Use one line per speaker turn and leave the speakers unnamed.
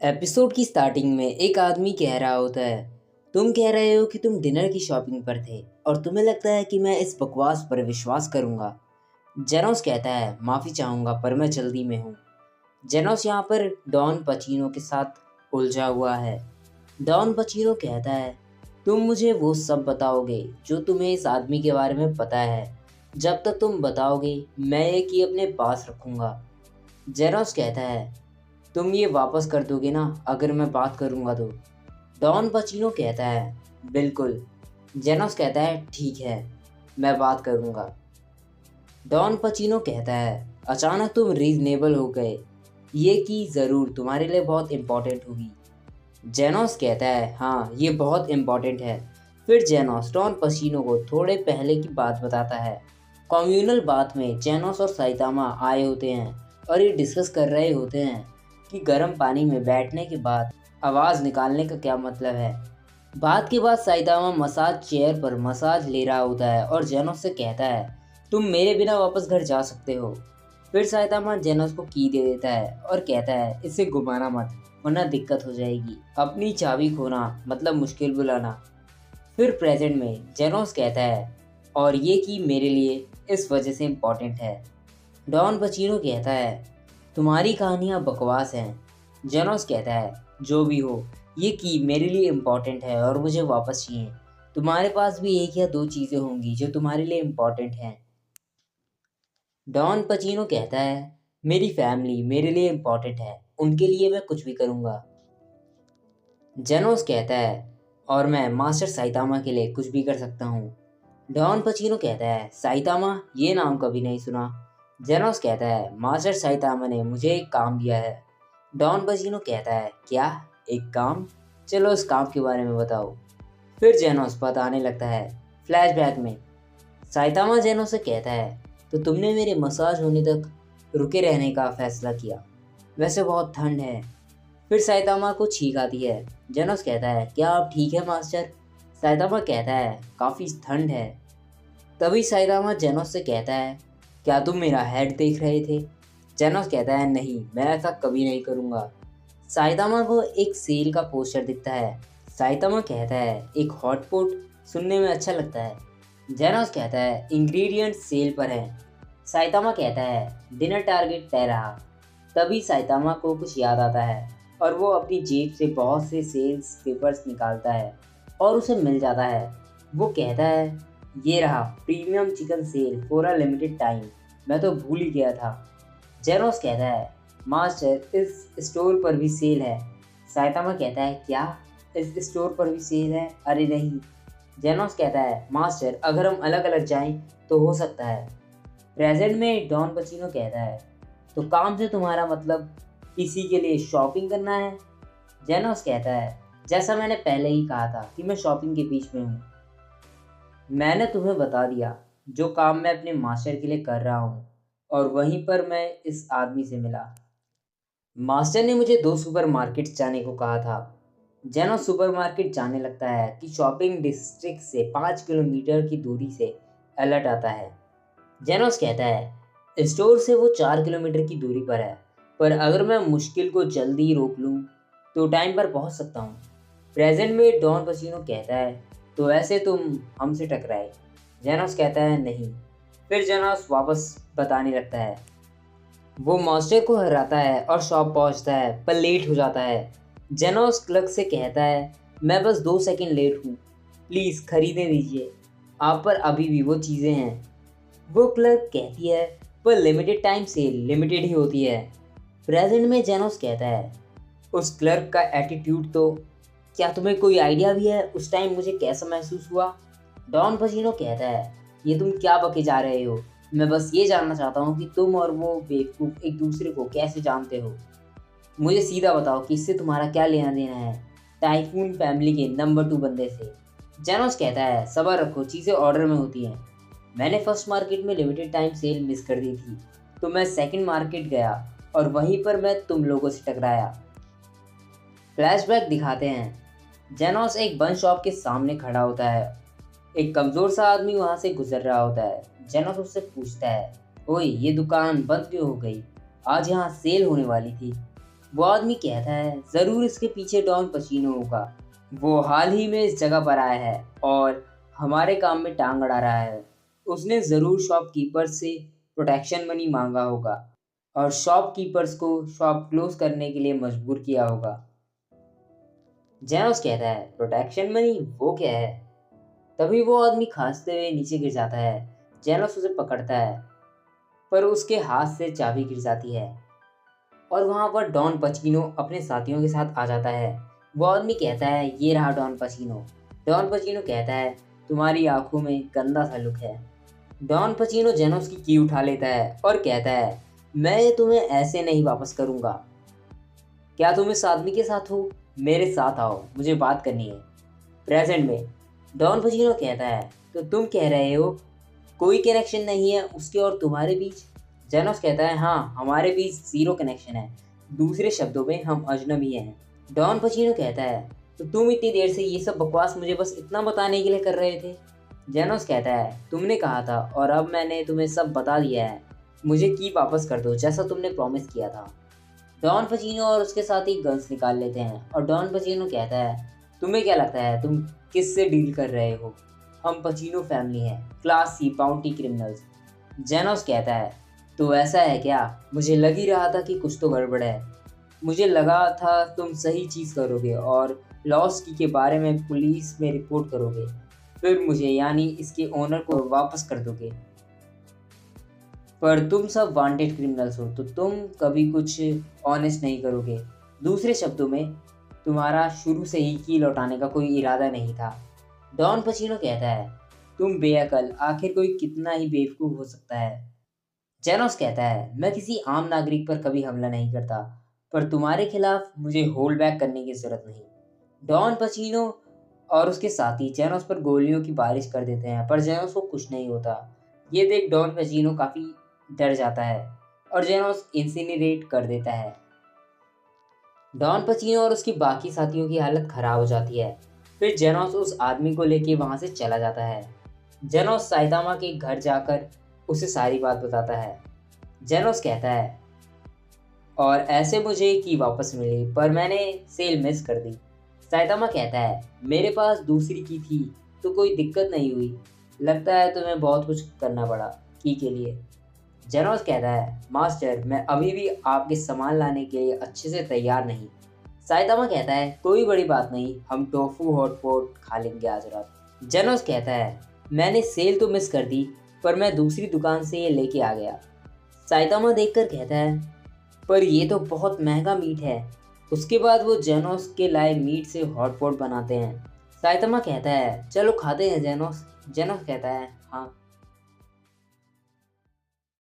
Episode की starting में एक आदमी कह रहा होता है, तुम कह रहे हो कि तुम डिनर की शॉपिंग पर थे और तुम्हें लगता है कि मैं इस बकवास पर विश्वास करूंगा। जेनोस कहता है, माफ़ी चाहूँगा पर मैं जल्दी में हूँ। जेनोस यहाँ पर डॉन पचीनो के साथ उलझा हुआ है। डॉन पचीनो कहता है, तुम मुझे वो सब बताओगे जो तुम्हें इस आदमी के बारे में पता है। जब तक तुम बताओगे मैं ये की अपने पास रखूँगा। जेनोस कहता है, तुम ये वापस कर दोगे ना अगर मैं बात करूँगा तो। डॉन पचीनो कहता है, बिल्कुल। जेनोस कहता है, ठीक है, मैं बात करूँगा। डॉन पचीनो कहता है, अचानक तुम रीजनेबल हो गए, ये की ज़रूर तुम्हारे लिए बहुत इम्पोर्टेंट होगी। जेनोस कहता है, हाँ ये बहुत इम्पोर्टेंट है। फिर जेनोस डॉन पचीनो को थोड़े पहले की बात बताता है। कम्युनल बात में जेनोस और साइतामा आए होते हैं और ये डिस्कस कर रहे होते हैं कि गर्म पानी में बैठने के बाद आवाज़ निकालने का क्या मतलब है। बात के बाद साइतामा मसाज चेयर पर मसाज ले रहा होता है और जेनोस से कहता है, तुम मेरे बिना वापस घर जा सकते हो। फिर साइतामा जेनोस को की दे देता है और कहता है, इसे घुमाना मत वरना दिक्कत हो जाएगी। अपनी चाबी खोना मतलब मुश्किल बुलाना। फिर प्रेजेंट में जेनोस कहता है, और ये की मेरे लिए इस वजह से इम्पोर्टेंट है। डॉन पचीनो कहता है, तुम्हारी कहानियाँ बकवास हैं। जेनोस कहता है, जो भी हो, ये की मेरे लिए इम्पोर्टेंट है और मुझे वापस चाहिए। तुम्हारे पास भी एक या दो चीज़ें होंगी जो तुम्हारे लिए इम्पोर्टेंट हैं। डॉन पचीनो कहता है, मेरी फैमिली मेरे लिए इम्पोर्टेंट है, उनके लिए मैं कुछ भी करूँगा। जेनोस कहता है, और मैं मास्टर साइतामा के लिए कुछ भी कर सकता हूँ। डॉन पचीनो कहता है, साइतामा, ये नाम कभी नहीं सुना। जेनोस कहता है, मास्टर साइतामा ने मुझे एक काम दिया है। डॉन पचीनो कहता है, क्या, एक काम? चलो उस काम के बारे में बताओ। फिर जेनोस बताने लगता है। फ्लैशबैक में साइतामा जेनोस से कहता है, तो तुमने मेरे मसाज होने तक रुके रहने का फैसला किया, वैसे बहुत ठंड है। फिर साइतामा को छींक आती है। जेनोस कहता है, क्या आप ठीक है मास्टर? साइतामा कहता है, काफ़ी ठंड है। तभी साइतामा जेनोस से कहता है, क्या तुम मेरा हेड देख रहे थे? जेनोस कहता है, नहीं, मैं ऐसा कभी नहीं करूँगा। साइतामा को एक सेल का पोस्टर दिखता है। साइतामा कहता है, एक हॉटपॉट, सुनने में अच्छा लगता है। जेनोस कहता है, इंग्रेडिएंट सेल पर हैं। साइतामा कहता है, डिनर टारगेट तय रहा। तभी साइतामा को कुछ याद आता है और वो अपनी जेब से बहुत से सेल्स पेपर्स निकालता है और उसे मिल जाता है। वो कहता है, ये रहा premium chicken sale for a limited time, मैं तो भूल ही गया था। जेनोस कहता है, मास्टर इस स्टोर पर भी सेल है। साइतामा कहता है, क्या, इस स्टोर पर भी सेल है? अरे नहीं। जेनोस कहता है, मास्टर अगर हम अलग अलग जाएं तो हो सकता है। प्रेजेंट में डॉन पचीनो कहता है, तो काम से तुम्हारा मतलब किसी के लिए शॉपिंग करना है? जेनोस कहता है, जैसा मैंने पहले ही कहा था कि मैं शॉपिंग के बीच में हूँ। मैंने तुम्हें बता दिया जो काम मैं अपने मास्टर के लिए कर रहा हूँ और वहीं पर मैं इस आदमी से मिला। मास्टर ने मुझे 2 सुपरमार्केट जाने को कहा था। जेनोस सुपरमार्केट जाने लगता है कि शॉपिंग डिस्ट्रिक्ट से 5 किलोमीटर की दूरी से अलर्ट आता है। जेनोस कहता है, स्टोर से वो 4 किलोमीटर की दूरी पर है, पर अगर मैं मुश्किल को जल्दी रोक लूँ तो टाइम पर पहुँच सकता हूँ। प्रेजेंट में डॉन पचीनो कहता है, तो ऐसे तुम हमसे टकराए? जेनोस कहता है, नहीं। फिर जेनोस वापस बताने लगता है। वो मास्टर को हराता है और शॉप पहुंचता है पर लेट हो जाता है। जेनोस क्लर्क से कहता है, मैं बस 2 सेकंड लेट हूँ, प्लीज़ खरीदने दीजिए, आप पर अभी भी वो चीज़ें हैं। वो क्लर्क कहती है, पर लिमिटेड टाइम सेल लिमिटेड ही होती है। प्रेजेंट में जेनोस कहता है, उस क्लर्क का एटीट्यूड तो, क्या तुम्हें कोई आइडिया भी है उस टाइम मुझे कैसा महसूस हुआ? डॉन पचीनो कहता है, ये तुम क्या बके जा रहे हो? मैं बस ये जानना चाहता हूँ कि तुम और वो बेवकूफ़ एक दूसरे को कैसे जानते हो। मुझे सीधा बताओ कि इससे तुम्हारा क्या लेना देना है टाइफून फैमिली के नंबर 2 बंदे से। जेनोस कहता है, सब्र रखो, चीज़ें ऑर्डर में होती हैं। मैंने फर्स्ट मार्केट में लिमिटेड टाइम सेल मिस कर दी थी, तो मैं सेकंड मार्केट गया और वहीं पर मैं तुम लोगों से टकराया। फ्लैशबैक दिखाते हैं। जेनोस एक बंद शॉप के सामने खड़ा होता है। एक कमज़ोर सा आदमी वहाँ से गुजर रहा होता है। जेनोस उससे पूछता है, ओए ये दुकान बंद क्यों हो गई? आज यहाँ सेल होने वाली थी। वो आदमी कहता है ज़रूर इसके पीछे डॉन पचीनो होगा। वो हाल ही में इस जगह पर आया है और हमारे काम में टांग अड़ा रहा है। उसने ज़रूर शॉपकीपर से प्रोटेक्शन मनी मांगा होगा और शॉपकीपर्स को शॉप क्लोज करने के लिए मजबूर किया होगा। जेनोस कहता है प्रोटेक्शन मनी वो क्या है? तभी वो आदमी खांसते हुए नीचे गिर जाता है। जेनोस उसे पकड़ता है पर उसके हाथ से चाबी गिर जाती है और वहाँ पर डॉन पचीनो अपने साथियों के साथ आ जाता है। वो आदमी कहता है ये रहा डॉन पचीनो। डॉन पचीनो कहता है तुम्हारी आंखों में गंदा सा लुक है। डॉन पचीनो जेनोस की उठा लेता है और कहता है मैं तुम्हें ऐसे नहीं वापस करूँगा। क्या तुम इस आदमी के साथ हो? मेरे साथ आओ, मुझे बात करनी है। प्रेजेंट में डॉन पचीनो कहता है तो तुम कह रहे हो कोई कनेक्शन नहीं है उसके और तुम्हारे बीच? जेनोस कहता है हाँ, हमारे बीच ज़ीरो कनेक्शन है। दूसरे शब्दों में हम अजनबी हैं। डॉन पचीनो कहता है तो तुम इतनी देर से ये सब बकवास मुझे बस इतना बताने के लिए कर रहे थे? जेनोस कहता है तुमने कहा था और अब मैंने तुम्हें सब बता दिया है। मुझे की वापस कर दो जैसा तुमने प्रॉमिस किया था। डॉन पचीनो और उसके साथी गन्स निकाल लेते हैं और डॉन पचीनो कहता है तुम्हें क्या लगता है तुम किससे डील कर रहे हो? हम पचीनो फैमिली हैं, class C bounty criminals. Genos कहता है तो ऐसा है क्या? मुझे लग ही रहा था कि कुछ तो गड़बड़ है। मुझे लगा था तुम सही चीज़ करोगे और लॉस्ट की के बारे में पुलिस में रिपोर्ट करोगे, फिर मुझे यानी इसके ओनर को वापस कर दोगे। पर तुम सब वांटेड क्रिमिनल्स हो तो तुम कभी कुछ ऑनेस्ट नहीं करोगे। दूसरे शब्दों में तुम्हारा शुरू से ही की लौटाने का कोई इरादा नहीं था। डॉन पचीनो कहता है तुम बेअकल, आखिर कोई कितना ही बेवकूफ़ हो सकता है। जेनोस कहता है मैं किसी आम नागरिक पर कभी हमला नहीं करता, पर तुम्हारे खिलाफ मुझे होल्ड बैक करने की ज़रूरत नहीं। डॉन पचीनो और उसके साथी जेनोस पर गोलियों की बारिश कर देते हैं पर जेनोस को कुछ नहीं होता। ये देख डॉन पचीनो काफ़ी डर जाता है और जेनोस इंसिनरेट कर देता है। डॉन पचीनो और उसकी बाकी साथियों की हालत खराब हो जाती है। फिर जेनोस उस आदमी को लेके वहाँ से चला जाता है। जेनोस साइतामा के घर जाकर उसे सारी बात बताता है। जेनोस कहता है और ऐसे मुझे की वापस मिली पर मैंने सेल मिस कर दी। साइतामा कहता है मेरे पास दूसरी की थी तो कोई दिक्कत नहीं हुई। लगता है तुम्हें बहुत कुछ करना पड़ा की के लिए। जेनोस कहता है मास्टर मैं अभी भी आपके सामान लाने के लिए अच्छे से तैयार नहीं। साइतामा कहता है कोई बड़ी बात नहीं, हम टोफू हॉटपॉट खा लेंगे आज रात। जेनोस कहता है मैंने सेल तो मिस कर दी पर मैं दूसरी दुकान से ये लेके आ गया। साइतामा देखकर कहता है पर ये तो बहुत महंगा मीट है। उसके बाद वो जेनोस के लाए मीट से हॉटपॉट बनाते हैं। साइतामा कहता है चलो खाते हैं जेनोस। जेनोस कहता है हाँ।